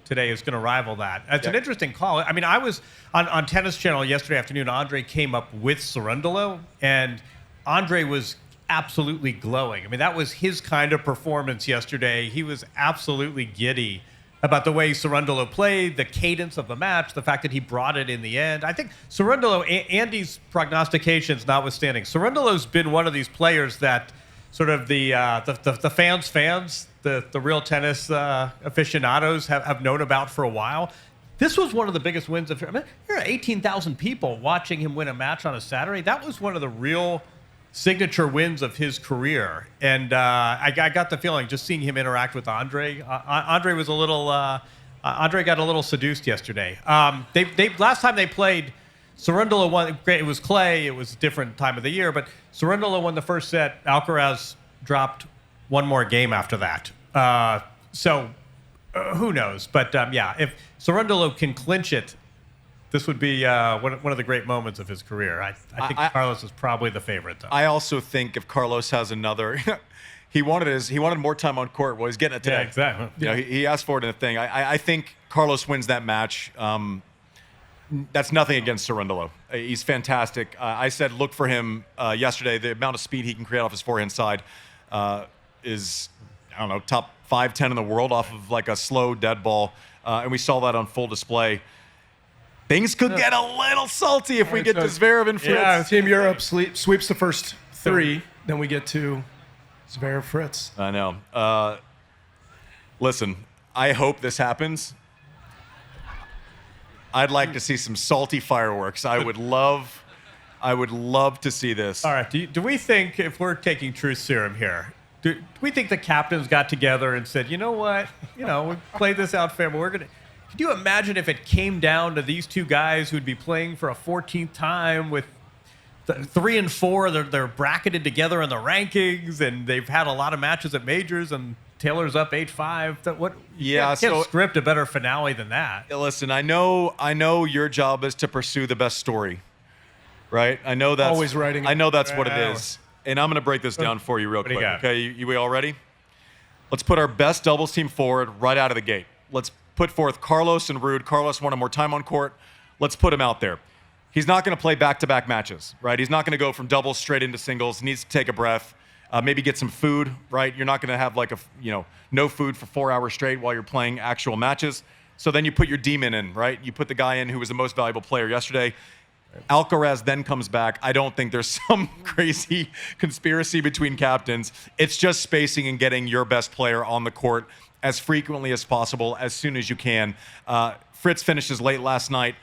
today is going to rival that. It's an interesting call. I mean, I was on Tennis Channel yesterday afternoon. Andre came up with Cerundolo, and Andre was absolutely glowing. I mean, that was his kind of performance yesterday. He was absolutely giddy about the way Cerundolo played, the cadence of the match, the fact that he brought it in the end. I think Cerundolo, Andy's prognostications notwithstanding, Cerundolo's been one of these players that sort of the fans, the real tennis aficionados have known about for a while. This was one of the biggest wins of. I mean, there are 18,000 people watching him win a match on a Saturday. That was one of the real signature wins of his career, and I got the feeling just seeing him interact with Andre. Andre was a little. Andre got a little seduced yesterday. They last time they played, Cerundolo won. It was clay. It was a different time of the year, but Cerundolo won the first set. Alcaraz dropped one more game after that. So who knows? But yeah, if Cerundolo can clinch it, this would be one of the great moments of his career. I think Carlos is probably the favorite, though. I also think if Carlos has another, he wanted more time on court. Well, he's getting it today. Yeah, exactly. You know, he asked for it in the thing. I think Carlos wins that match. That's nothing against Cerundolo. He's fantastic. I said look for him yesterday. The amount of speed he can create off his forehand side is, I don't know, top 5-10 in the world off of like a slow dead ball. And we saw that on full display. Things could get a little salty if we get to Zverev and Fritz. Yeah, Team Europe sweeps the first three. Then we get to Zverev, Fritz. I know. Listen, I hope this happens. I'd like to see some salty fireworks. I would love to see this. All right. Do we think, if we're taking truth serum here, do we think the captains got together and said, you know what? You know, we played this out fair, but we're going to. Could you imagine if it came down to these two guys who'd be playing for a 14th time with 3 and 4? They're bracketed together in the rankings, and they've had a lot of matches at majors, and Taylor's up 8-5. What? Yeah, you can't script a better finale than that. Listen, I know your job is to pursue the best story, right? I know that's always writing. I know that's what it is, and I'm going to break this down for you real quick. Okay, you all ready? Let's put our best doubles team forward right out of the gate. Let's put forth Carlos and Ruud. Carlos wanted more time on court. Let's put him out there. He's not going to play back-to-back matches, right? He's not going to go from doubles straight into singles. He needs to take a breath, maybe get some food, right? You're not going to have like no food for 4 hours straight while you're playing actual matches. So then you put your demon in, right? You put the guy in who was the most valuable player yesterday. Alcaraz then comes back. I don't think there's some crazy conspiracy between captains. It's just spacing and getting your best player on the court as frequently as possible, as soon as you can. Fritz finishes late last night.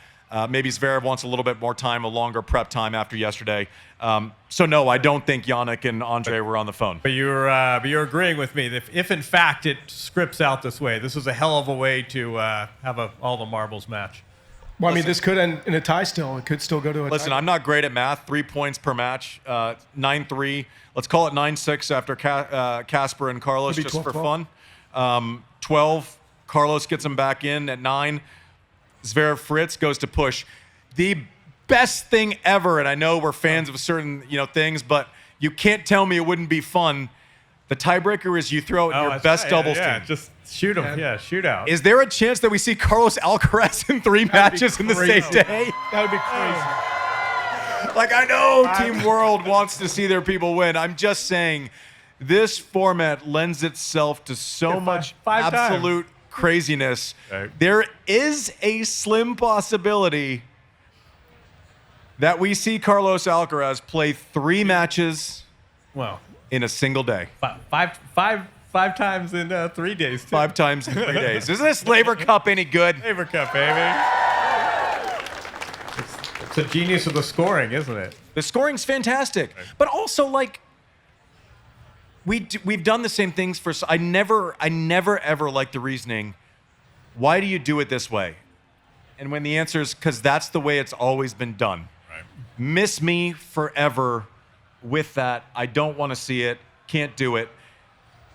Maybe Zverev wants a little bit more time, a longer prep time after yesterday. So no, I don't think Jannik and Andre were on the phone. But you're agreeing with me that if in fact it scripts out this way, this is a hell of a way to have all the marbles match. Well, I mean, this could end in a tie still. It could still go to a tie. Listen, I'm not great at math. 3 points per match, 9-3. Let's call it 9-6 after Casper and Carlos, Maybe just 12, for fun. 12, Carlos gets him back in at 9. Zverev Fritz goes to push. The best thing ever, and I know we're fans of certain things, but you can't tell me it wouldn't be fun. The tiebreaker is you throw out your best doubles team. Just shoot them. Yeah, shoot out. Is there a chance that we see Carlos Alcaraz in 3 matches in the same day? That would be crazy. Like, I know Team World wants to see their people win. I'm just saying this format lends itself to so much five absolute craziness. Right. There is a slim possibility that we see Carlos Alcaraz play 3 matches in a single day. Five times in 3 days, too. 5 times in 3 days. Isn't this Laver Cup any good? Laver Cup, baby. It's the genius of the scoring, isn't it? The scoring's fantastic. Right. But also, like, we've done the same things for... I never ever liked the reasoning, why do you do it this way? And when the answer is, because that's the way it's always been done. Right. Miss me forever with that. I don't want to see it. Can't do it.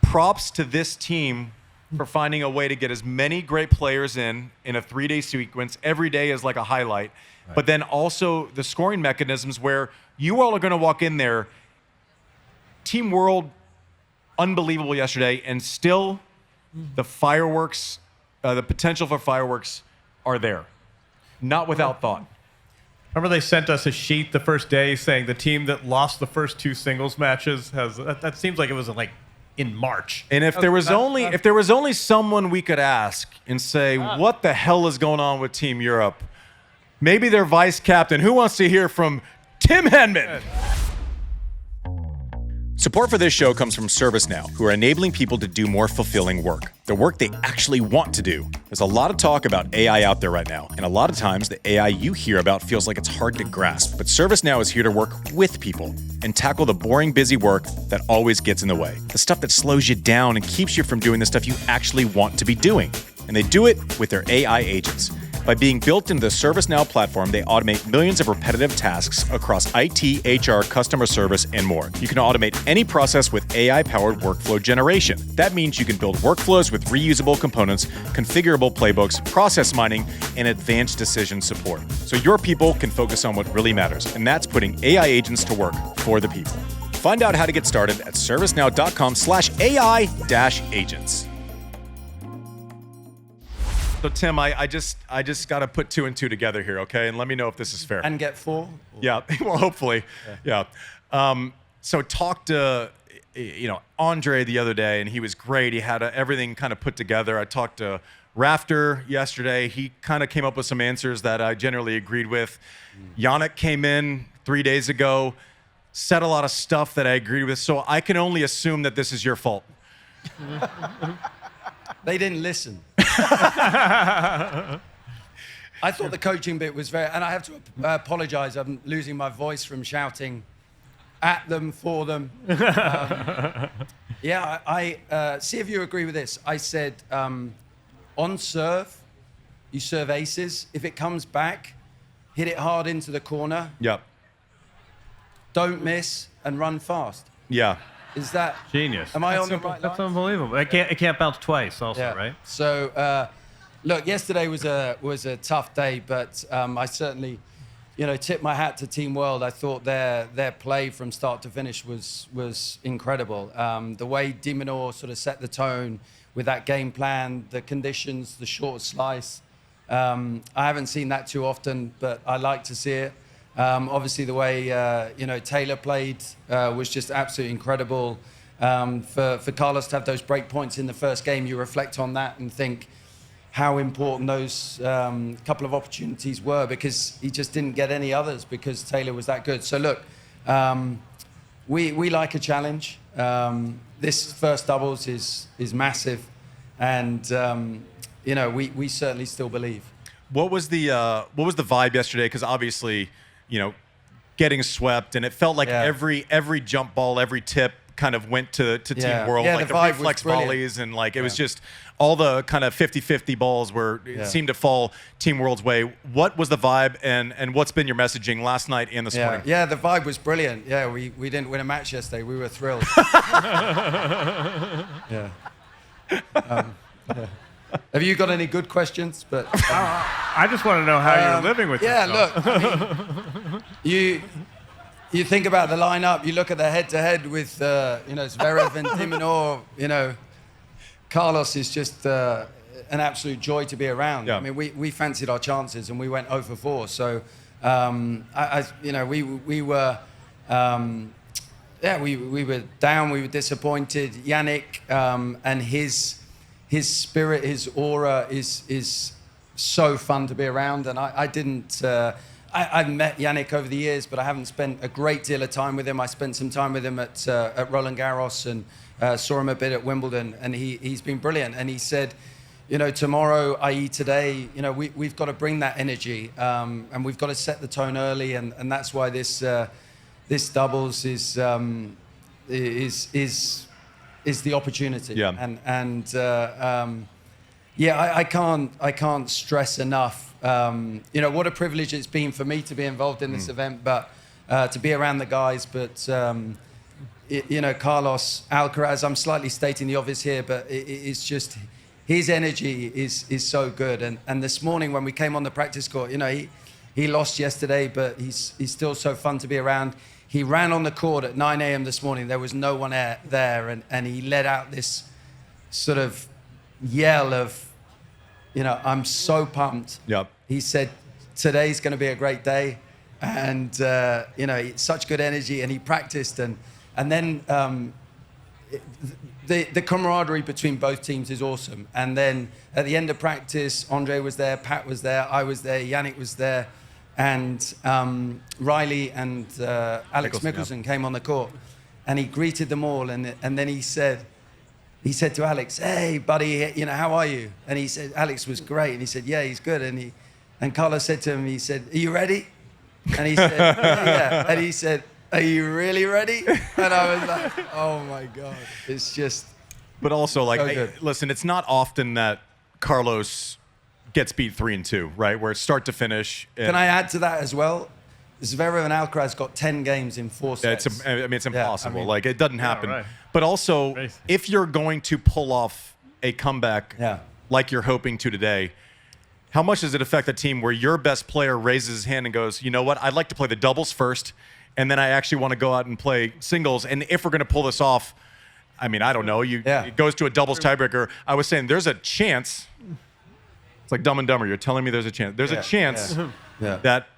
Props to this team for finding a way to get as many great players in a 3-day sequence. Every day is like a highlight. Right. But then also the scoring mechanisms where you all are going to walk in there. Team World, unbelievable yesterday, and still the fireworks, the potential for fireworks are there. Not without thought. Remember they sent us a sheet the first day saying the team that lost the first 2 singles matches has, that seems like it was like in March. And if there was only someone we could ask and say, what the hell is going on with Team Europe? Maybe their vice captain. Who wants to hear from Tim Henman? Support for this show comes from ServiceNow, who are enabling people to do more fulfilling work, the work they actually want to do. There's a lot of talk about AI out there right now, and a lot of times the AI you hear about feels like it's hard to grasp. But ServiceNow is here to work with people and tackle the boring, busy work that always gets in the way, the stuff that slows you down and keeps you from doing the stuff you actually want to be doing. And they do it with their AI agents. By being built into the ServiceNow platform, they automate millions of repetitive tasks across IT, HR, customer service, and more. You can automate any process with AI-powered workflow generation. That means you can build workflows with reusable components, configurable playbooks, process mining, and advanced decision support. So your people can focus on what really matters, and that's putting AI agents to work for the people. Find out how to get started at servicenow.com/AI-agents. So Tim, I just got to put 2 and 2 together here, okay? And let me know if this is fair. And get 4? Yeah, well, hopefully, yeah. So talked to, Andre the other day, and he was great. He had everything kind of put together. I talked to Rafter yesterday. He kind of came up with some answers that I generally agreed with. Jannik came in 3 days ago, said a lot of stuff that I agreed with. So I can only assume that this is your fault. They didn't listen. I thought the coaching bit was and I have to apologize. I'm losing my voice from shouting at them, for them. I see if you agree with this. I said, on serve, you serve aces. If it comes back, hit it hard into the corner. Yep. Don't miss and run fast. Yeah. Is that genius? Am I on the right line? That's unbelievable. It can't bounce twice, also, right? So, look, yesterday was a tough day, but I certainly, tip my hat to Team World. I thought their play from start to finish was incredible. The way Minaur sort of set the tone with that game plan, the conditions, the short slice. I haven't seen that too often, but I like to see it. Obviously, the way Taylor played was just absolutely incredible. For Carlos to have those break points in the first game, you reflect on that and think how important those couple of opportunities were, because he just didn't get any others because Taylor was that good. So look, we like a challenge. This first doubles is massive, and we certainly still believe. What was the vibe yesterday? Because obviously, getting swept, and it felt like every jump ball, every tip kind of went to Team World, like the reflex volleys, and like it was just all the kind of 50-50 balls it seemed to fall Team World's way. What was the vibe, and what's been your messaging last night and this morning? Yeah, the vibe was brilliant. Yeah, we didn't win a match yesterday. We were thrilled. Have you got any good questions? But I just want to know how you're living with yourself. Look, you think about the lineup. You look at the head-to-head with Zverev and Minaur. Carlos is just an absolute joy to be around. Yeah. I mean, we fancied our chances and we went 0 for 4. So we were down. We were disappointed. Jannik and his spirit, his aura is so fun to be around. And I've met Jannik over the years, but I haven't spent a great deal of time with him. I spent some time with him at Roland Garros and saw him a bit at Wimbledon, and he's been brilliant. And he said, tomorrow, i.e. today, we've got to bring that energy, and we've got to set the tone early, and that's why this doubles is the opportunity. Yeah. I can't stress enough. What a privilege it's been for me to be involved in this event, but to be around the guys. But Carlos Alcaraz, I'm slightly stating the obvious here, but it's just his energy is so good. And this morning when we came on the practice court, you know, he lost yesterday, but he's still so fun to be around. He ran on the court at 9 a.m. this morning. There was no one there, and he let out this sort of yell of, you know, I'm so pumped. Yep. He said, today's going to be a great day. And, you know, it's such good energy. And he practiced. And then the camaraderie between both teams is awesome. And then at the end of practice, Andre was there, Pat was there, I was there, Jannik was there. And Riley and Alex Mickelson came on the court. And he greeted them all. And then he said to Alex, hey, buddy, you know, how are you? And he said, Alex was great. And he said, yeah, he's good. And Carlos said to him, he said, are you ready? And he said, yeah. And he said, are you really ready? And I was like, oh my God. It's just. But also, like, so hey, good. listen, it's not often that Carlos gets beat 3-2, right? Where it's start to finish. Can I add to that as well? Zverev and Alcaraz got 10 games in 4 sets. It's impossible. Yeah, I mean, like, it doesn't happen. right. But also, Crazy. if you're going to pull off a comeback like you're hoping to today, how much does it affect the team where your best player raises his hand and goes, you know what, I'd like to play the doubles first, and then I actually want to go out and play singles, and if we're going to pull this off, I mean, I don't know, it goes to a doubles tiebreaker. I was saying there's a chance, it's like Dumb and Dumber, you're telling me there's a chance. There's a chance that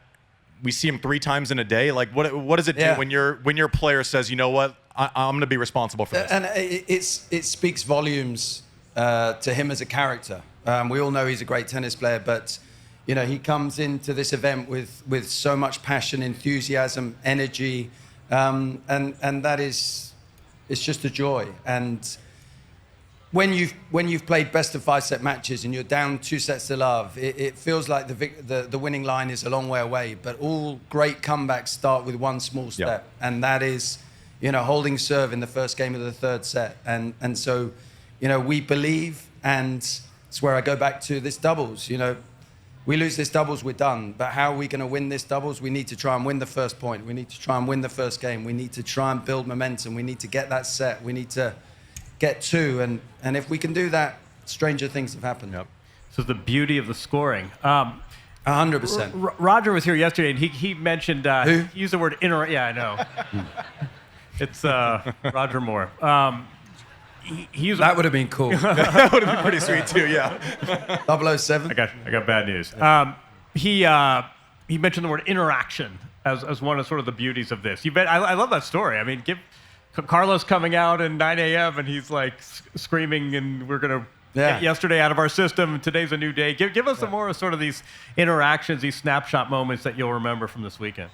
we see him 3 times in a day. Like, what does it do when your player says, you know what, I'm going to be responsible for this? And it speaks volumes to him as a character. We all know he's a great tennis player, but you know, he comes into this event with so much passion, enthusiasm, energy, and that is, it's just a joy. And when you've played best of 5-set matches and you're down 2 sets to love, it feels like the winning line is a long way away. But all great comebacks start with one small step, and that is, you know, holding serve in the first game of the 3rd set. And so, you know, we believe, and it's where I go back to this doubles. You know, we lose this doubles, we're done. But how are we going to win this doubles? We need to try and win the first point. We need to try and win the first game. We need to try and build momentum. We need to get that set. We need to get 2. And if we can do that, stranger things have happened. Yep. So the beauty of the scoring. 100%. Roger was here yesterday, and he mentioned, Who? he used the word yeah, I know. It's Roger Moore. He used That would have been cool. That would have been pretty sweet too, yeah. 007. I got bad news. He mentioned the word interaction as one of sort of the beauties of this. I love that story. I mean, give Carlos coming out at 9 a.m. and he's like screaming, and we're gonna get yesterday out of our system, and today's a new day. Give us some more of sort of these interactions, these snapshot moments that you'll remember from this weekend.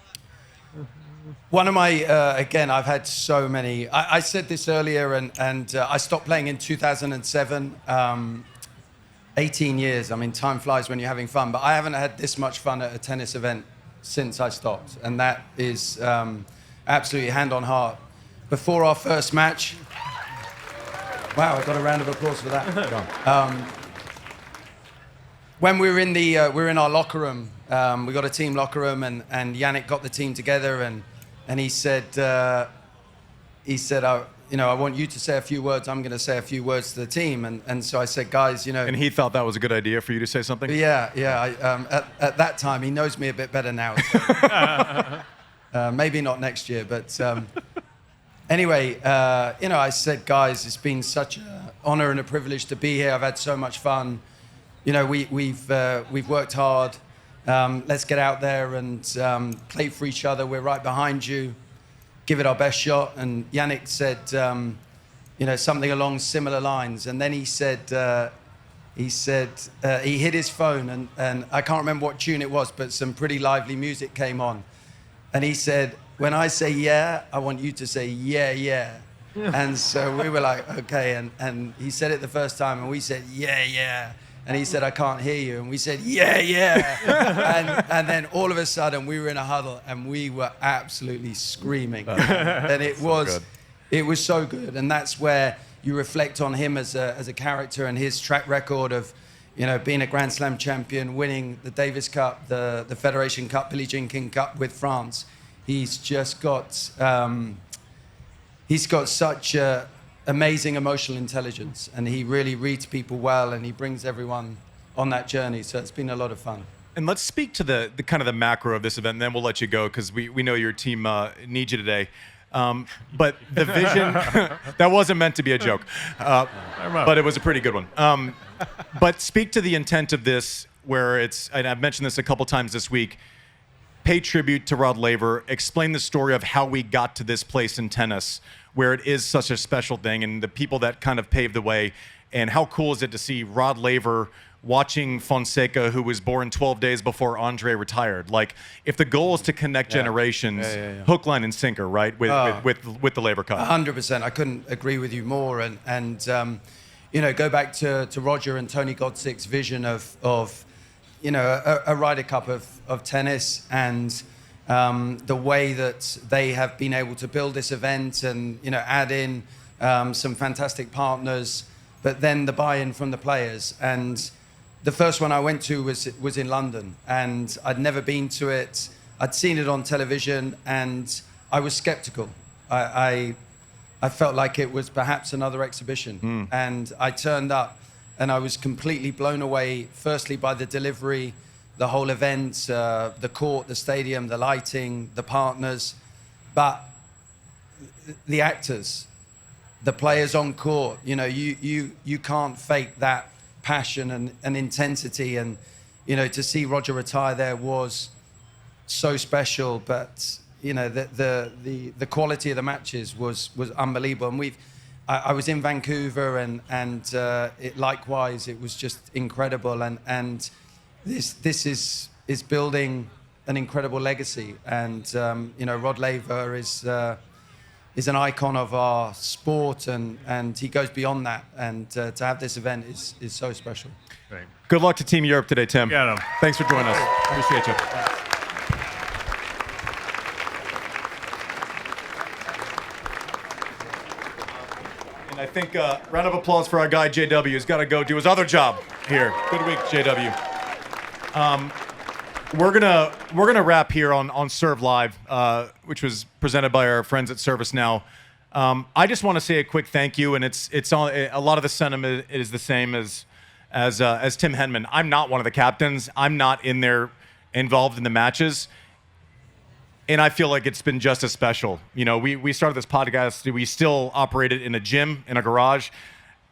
One of my, again, I've had so many. I said this earlier, and I stopped playing in 2007. 18 years. I mean, time flies when you're having fun, but I haven't had this much fun at a tennis event since I stopped. And that is absolutely hand on heart. Before our first match, wow, I got a round of applause for that. When we were in our locker room, we got a team locker room, and Jannik got the team together, and he said, I want you to say a few words. I'm going to say a few words to the team, and so I said, guys, you know. And he thought that was a good idea for you to say something. Yeah. At that time, he knows me a bit better now. So, maybe not next year, but anyway, I said, guys, it's been such an honor and a privilege to be here. I've had so much fun. You know, we've worked hard. Let's get out there and play for each other. We're right behind you. Give it our best shot. And Jannik said, something along similar lines. And then he hit his phone, and I can't remember what tune it was, but some pretty lively music came on. And he said, when I say yeah, I want you to say yeah. And so we were like, okay. And he said it the first time, and we said, yeah. And he said, I can't hear you. And we said, yeah. and then all of a sudden, we were in a huddle, and we were absolutely screaming. And it was so good. And that's where you reflect on him as a character and his track record of, being a Grand Slam champion, winning the Davis Cup, the Federation Cup, Billie Jean King Cup with France. He's just got, such a amazing emotional intelligence, and he really reads people well, and he brings everyone on that journey. So it's been a lot of fun. And let's speak to the kind of the macro of this event, and then we'll let you go because we know your team needs you today. But the vision, that wasn't meant to be a joke, but it was a pretty good one. But speak to the intent of this, where it's, and I've mentioned this a couple times this week, pay tribute to Rod Laver, explain the story of how we got to this place in tennis, where it is such a special thing, and the people that kind of paved the way. And how cool is it to see Rod Laver watching Fonseca, who was born 12 days before Andre retired? Like, if the goal is to connect generations, hook, line, and sinker, right, with the Laver Cup. 100%. I couldn't agree with you more. And go back to Roger and Tony Godsick's vision of a Ryder Cup of tennis, and the way that they have been able to build this event and, add in some fantastic partners, but then the buy-in from the players. And the first one I went to was in London, and I'd never been to it. I'd seen it on television, and I was skeptical. I felt like it was perhaps another exhibition. And I turned up, and I was completely blown away, firstly by the delivery, the whole event, the court, the stadium, the lighting, the partners, but the actors, the players on court. You can't fake that passion and intensity, and to see Roger retire there was so special. But the quality of the matches was unbelievable. And I was in Vancouver, and likewise, it was just incredible. And this is building an incredible legacy. And Rod Laver is an icon of our sport, and he goes beyond that. And to have this event is so special. Right. Good luck to Team Europe today, Tim. Got him. Thanks for joining us. Appreciate you. I think round of applause for our guy JW. He's got to go do his other job here. Good week, JW. We're gonna wrap here on Serve Live, which was presented by our friends at Service Now. I just want to say a quick thank you, and it's on a lot of the sentiment is the same as Tim Henman. I'm not one of the captains. I'm not in there involved in the matches. And I feel like it's been just as special. We started this podcast, we still operate it in a gym, in a garage.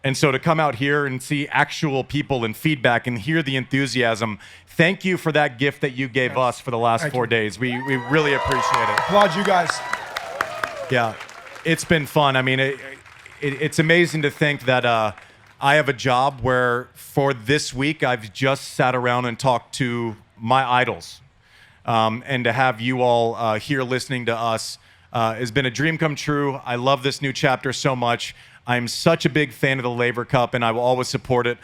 And so to come out here and see actual people and feedback and hear the enthusiasm, thank you for that gift that you gave us for the last 4 days. We really appreciate it. Applaud you guys. Yeah, it's been fun. I mean, it's amazing to think that I have a job where for this week, I've just sat around and talked to my idols. And to have you all here listening to us has been a dream come true. I love this new chapter so much. I'm such a big fan of the Laver Cup, and I will always support it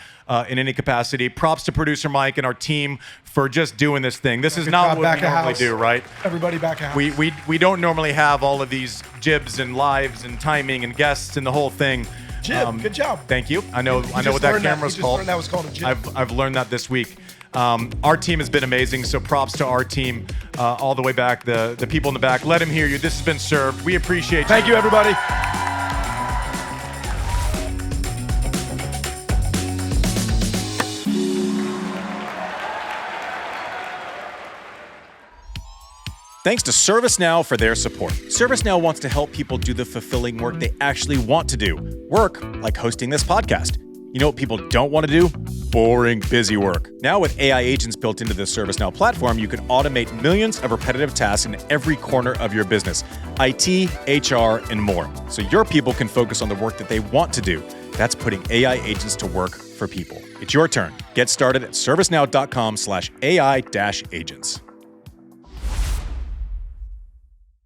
in any capacity. Props to producer Mike and our team for just doing this thing. This is not what we normally do, right? Everybody back at house. We don't normally have all of these jibs and lives and timing and guests and the whole thing. Jib, good job. Thank you. I know what that camera's called. That was called a jib. I've learned that this week. Our team has been amazing, so props to our team all the way back, the people in the back. Let them hear you. This has been Served. We appreciate you. Thank you, everybody. Thanks to ServiceNow for their support. ServiceNow wants to help people do the fulfilling work they actually want to do. Work like hosting this podcast. You know what people don't want to do? Boring, busy work. Now with AI agents built into the ServiceNow platform, you can automate millions of repetitive tasks in every corner of your business. IT, HR, and more. So your people can focus on the work that they want to do. That's putting AI agents to work for people. It's your turn. Get started at servicenow.com/AI-agents.